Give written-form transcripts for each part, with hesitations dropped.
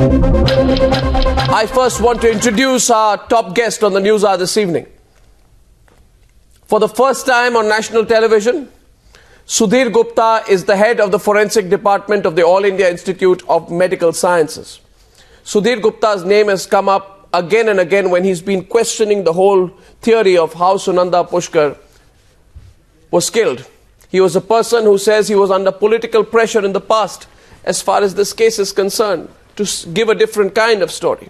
I first want to introduce our top guest on the Newshour this evening. For the first time on national television, Sudhir Gupta is the head of the Forensic Department of the All India Institute of Medical Sciences. Sudhir Gupta's name has come up again and again when he's been questioning the whole theory of how Sunanda Pushkar was killed. He was a person who says he was under political pressure in the past as far as this case is concerned to give a different kind of story.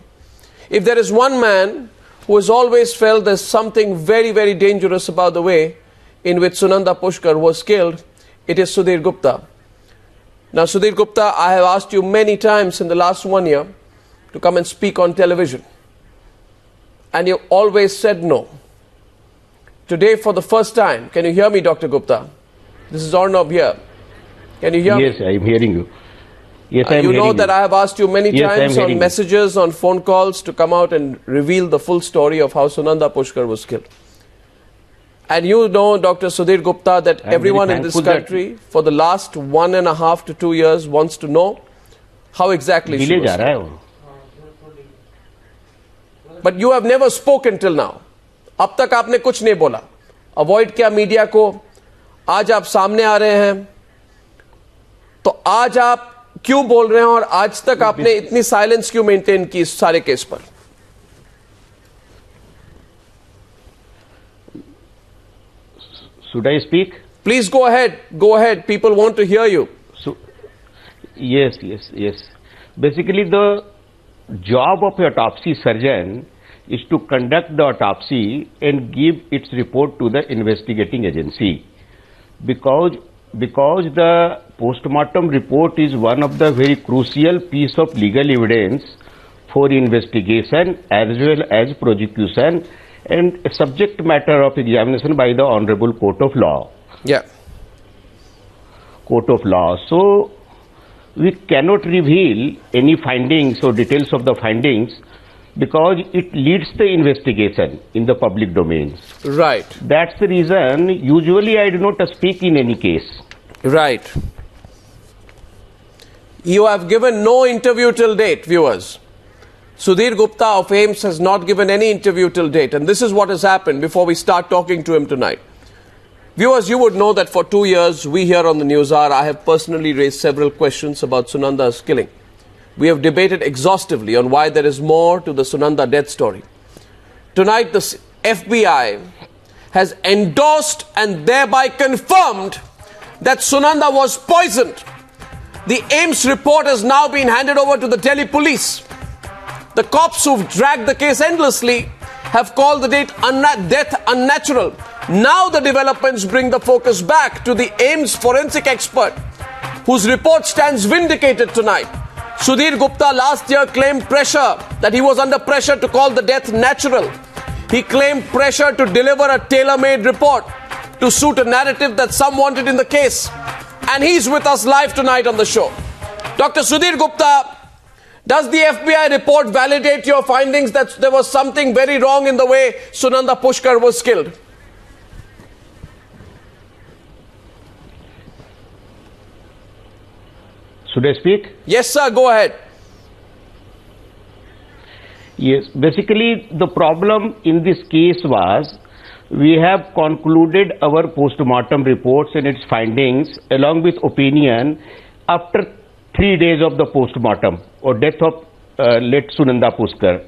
If there is one man who has always felt there's something very, very dangerous about the way in which Sunanda Pushkar was killed, it is Sudhir Gupta. Now, Sudhir Gupta, I have asked you many times in the last 1 year to come and speak on television, and you always said no. Today, for the first time, can you hear me, Dr. Gupta? This is Arnab here. Can you hear me? Yes, I am hearing you. Yes, I am hearing you. You know that I have asked you many times on messages, on phone calls to come out and reveal the full story of how Sunanda Pushkar was killed. And you know, Dr. Sudhir Gupta, that everyone in this country for the last 1.5 to 2 years wants to know how exactly she was killed. But you have never spoken till now. अब तक आपने कुछ नहीं बोला. Avoid किया media को. आज आप सामने आ रहे हैं. तो आज आप क्यों बोल रहे हैं और आज तक आपने इतनी साइलेंस क्यों मेंटेन की इस सारे केस पर? Should I speak? Please go ahead. Go ahead. People want to hear you. So, yes. Basically, the job of an autopsy surgeon is to conduct the autopsy and give its report to the investigating agency. Because the postmortem report is one of the very crucial piece of legal evidence for investigation as well as prosecution and a subject matter of examination by the Honorable Court of Law. Yeah. Court of Law. So, we cannot reveal any findings or details of the findings because it leads the investigation in the public domains. Right. That's the reason usually I do not speak in any case. Right. You have given no interview till date, viewers. Sudhir Gupta of AIIMS has not given any interview till date, and this is what has happened before we start talking to him tonight. Viewers, you would know that for 2 years, we here on the Newshour, I have personally raised several questions about Sunanda's killing. We have debated exhaustively on why there is more to the Sunanda death story. Tonight, the FBI has endorsed and thereby confirmed that Sunanda was poisoned. The AIIMS report has now been handed over to the Delhi police. The cops who've dragged the case endlessly have called the death unnatural. Now the developments bring the focus back to the AIIMS forensic expert, whose report stands vindicated tonight. Sudhir Gupta last year claimed that he was under pressure to call the death natural. He claimed pressure to deliver a tailor-made report to suit a narrative that some wanted in the case. And he's with us live tonight on the show. Dr. Sudhir Gupta, does the FBI report validate your findings that there was something very wrong in the way Sunanda Pushkar was killed? Should I speak? Yes, sir. Go ahead. Yes. Basically, the problem in this case was we have concluded our postmortem reports and its findings along with opinion after 3 days of the postmortem or death of late Sunanda Pushkar.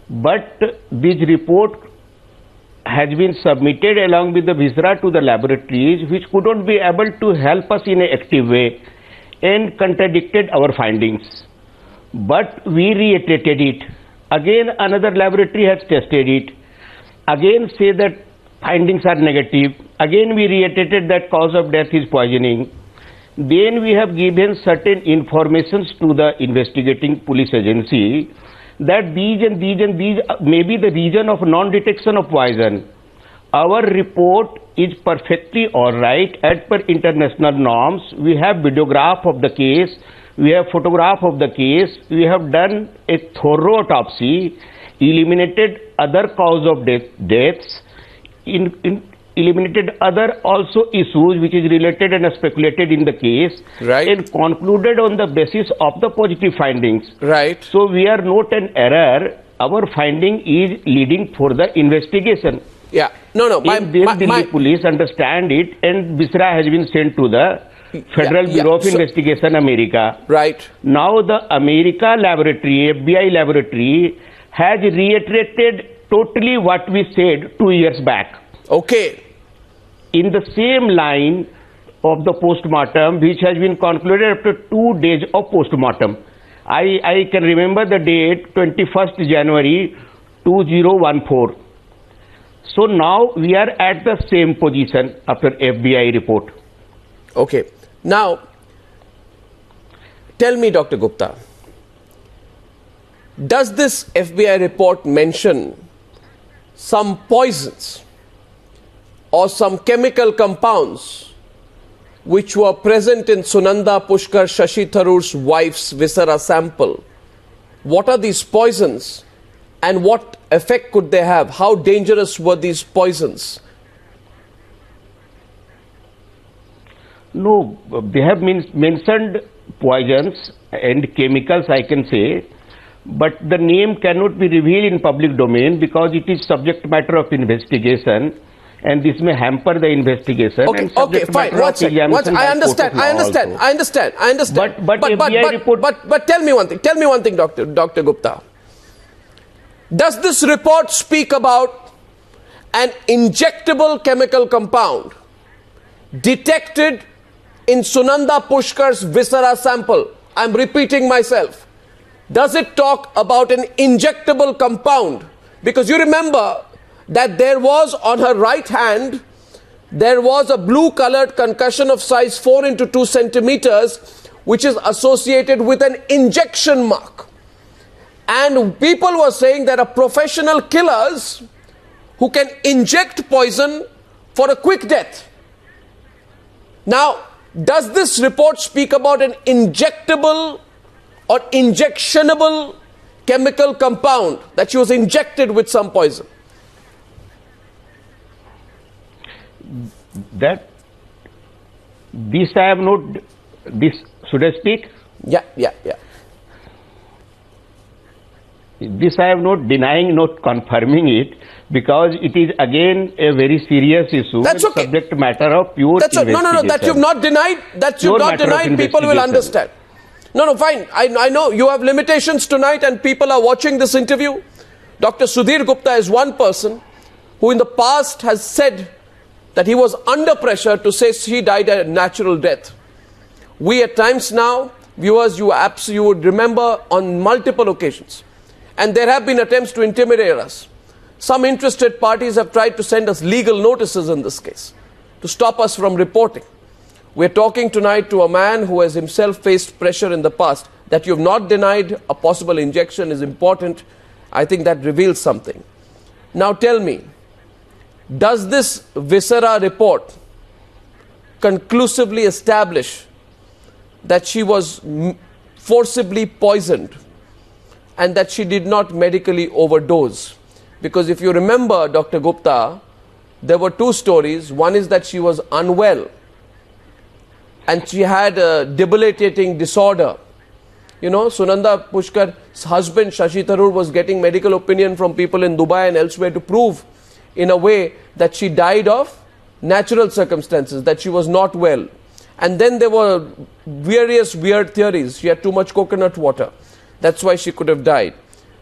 But this report has been submitted along with the viscera to the laboratories, which could not be able to help us in an active way and contradicted our findings. But we reiterated it. Again, another laboratory has tested it. Again, say that findings are negative. Again, we reiterated that cause of death is poisoning. Then we have given certain informations to the investigating police agency that these and these may be the reason of non-detection of poison. Our report is perfectly all right as per international norms. We have videograph of the case. We have photograph of the case. We have done a thorough autopsy, eliminated other cause of deaths. eliminated other also issues which is related and speculated in the case, Right. and concluded on the basis of the positive findings. Right. So we are not an error. Our finding is leading for the investigation. Yeah. No. If Delhi police understand it, and Bisra has been sent to the Federal Bureau of Investigation, America. Right. Now the America laboratory, FBI laboratory, has reiterated totally what we said 2 years back. Okay. In the same line of the postmortem, which has been concluded after 2 days of postmortem. I can remember the date, 21st January 2014. So now we are at the same position after FBI report. Okay. Now, tell me, Dr. Gupta, does this FBI report mention some poisons or some chemical compounds which were present in Sunanda Pushkar Shashi Tharoor's wife's viscera sample? What are these poisons and what effect could they have? How dangerous were these poisons? No, they have mentioned poisons and chemicals, I can say, but the name cannot be revealed in public domain because it is subject matter of investigation, and this may hamper the investigation. Okay, and subject fine. matter of examination I by understand. court of law I understand. But tell me one thing. Tell me one thing, Dr. Gupta. Does this report speak about an injectable chemical compound detected in Sunanda Pushkar's viscera sample? I'm repeating myself. Does it talk about an injectable compound? Because you remember that there was on her right hand, there was a blue colored concussion of size 4 into 2 centimeters, which is associated with an injection mark. And people were saying there are professional killers who can inject poison for a quick death. Now, does this report speak about an injectable or injectionable chemical compound that she was injected with some poison? That this I have not, this should I speak? Yeah. This I am not denying, not confirming it, because it is again a very serious issue. That's okay. Subject matter of pure investigation. No, that you've not denied, people will understand. No, fine. I know you have limitations tonight and people are watching this interview. Dr. Sudhir Gupta is one person who in the past has said that he was under pressure to say she died a natural death. We at times now, viewers, you would remember on multiple occasions, and there have been attempts to intimidate us. Some interested parties have tried to send us legal notices in this case to stop us from reporting. We're talking tonight to a man who has himself faced pressure in the past. That you've not denied a possible injection is important. I think that reveals something. Now tell me, does this viscera report conclusively establish that she was forcibly poisoned and that she did not medically overdose? Because if you remember, Dr. Gupta, there were two stories. One is that she was unwell and she had a debilitating disorder. You know, Sunanda Pushkar's husband, Shashi Tharoor, was getting medical opinion from people in Dubai and elsewhere to prove in a way that she died of natural circumstances, that she was not well. And then there were various weird theories. She had too much coconut water. That's why she could have died.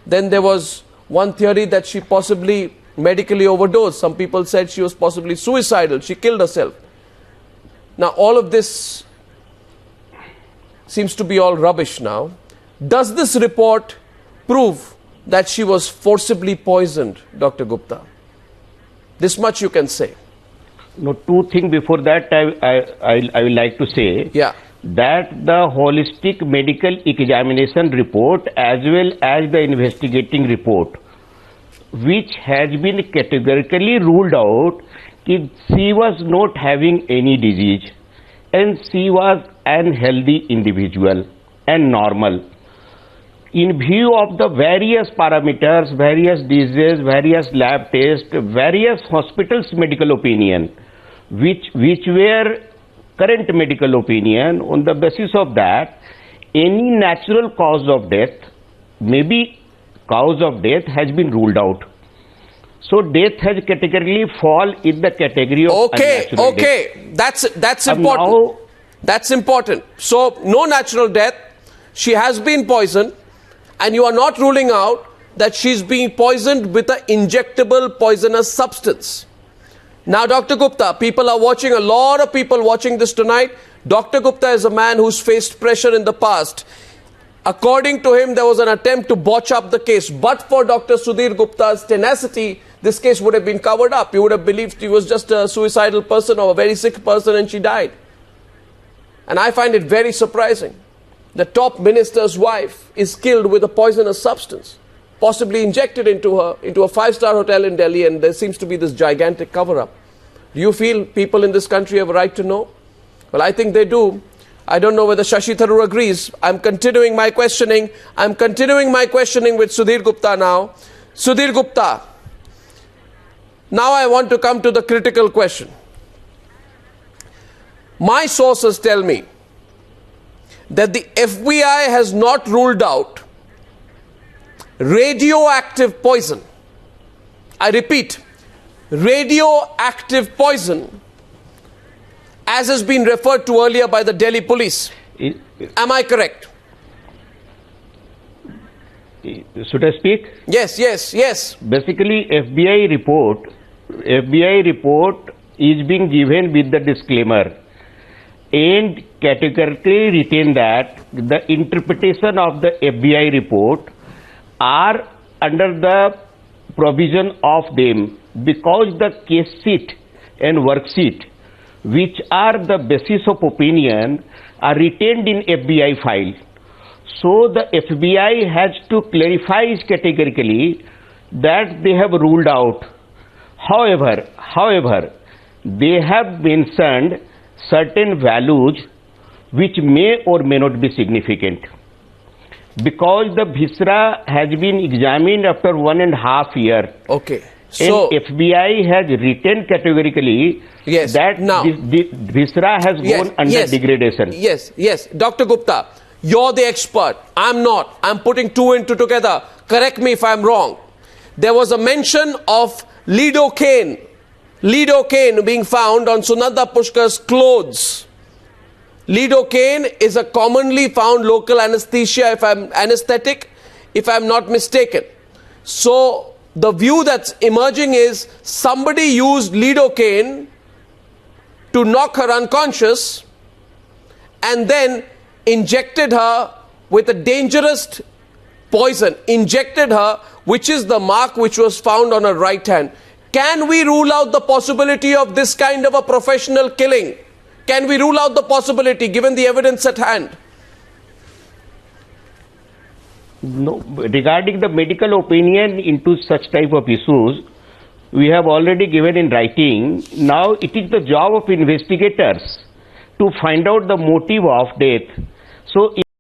Then there was one theory that she possibly medically overdosed. Some people said she was possibly suicidal. She killed herself. Now, all of this seems to be all rubbish now. Does this report prove that she was forcibly poisoned, Dr. Gupta? This much you can say. No, two things before that I will like to say. Yeah. That the holistic medical examination report as well as the investigating report, which has been categorically ruled out, she was not having any disease and she was an healthy individual and normal. in view of the various parameters, various diseases, various lab tests, various hospitals' medical opinion, which were current medical opinion, on the basis of that, any natural cause of death, maybe cause of death, has been ruled out. So death has categorically fall in the category of unnatural death. Okay, that's important. That's important. So no natural death. She has been poisoned, and you are not ruling out that she's being poisoned with an injectable poisonous substance. Now, Dr. Gupta, people are watching, a lot of people watching this tonight. Dr. Gupta is a man who's faced pressure in the past. According to him, there was an attempt to botch up the case. But for Dr. Sudhir Gupta's tenacity, this case would have been covered up. You would have believed he was just a suicidal person or a very sick person and she died. And I find it very surprising. The top minister's wife is killed with a poisonous substance, possibly injected into her, into a five-star hotel in Delhi, and there seems to be this gigantic cover-up. Do you feel people in this country have a right to know? Well, I think they do. I don't know whether Shashi Tharoor agrees. I'm continuing my questioning. with Sudhir Gupta now. Sudhir Gupta, now I want to come to the critical question. My sources tell me that the FBI has not ruled out radioactive poison. I repeat, radioactive poison, as has been referred to earlier by the Delhi police. Am I correct? Should I speak? Yes. Basically, FBI report is being given with the disclaimer and categorically written that the interpretation of the FBI report are under the provision of them, because the case sheet and worksheet, which are the basis of opinion, are retained in FBI file. So the FBI has to clarify categorically that they have ruled out. However, they have mentioned certain values which may or may not be significant. Because the viscera has been examined after 1.5 years. Okay. So and FBI has written categorically that now, the viscera has gone under degradation. Yes. Dr. Gupta, you're the expert. I'm not. I'm putting two and two together. Correct me if I'm wrong. There was a mention of lidocaine being found on Sunanda Pushkar's clothes. Lidocaine is a commonly found local anesthetic, if I'm not mistaken. So the view that's emerging is somebody used lidocaine to knock her unconscious and then injected her with a dangerous poison, which is the mark which was found on her right hand. Can we rule out the possibility of this kind of a professional killing? Can we rule out the possibility given the evidence at hand? No, regarding the medical opinion into such type of issues, we have already given in writing. Now it is the job of investigators to find out the motive of death. So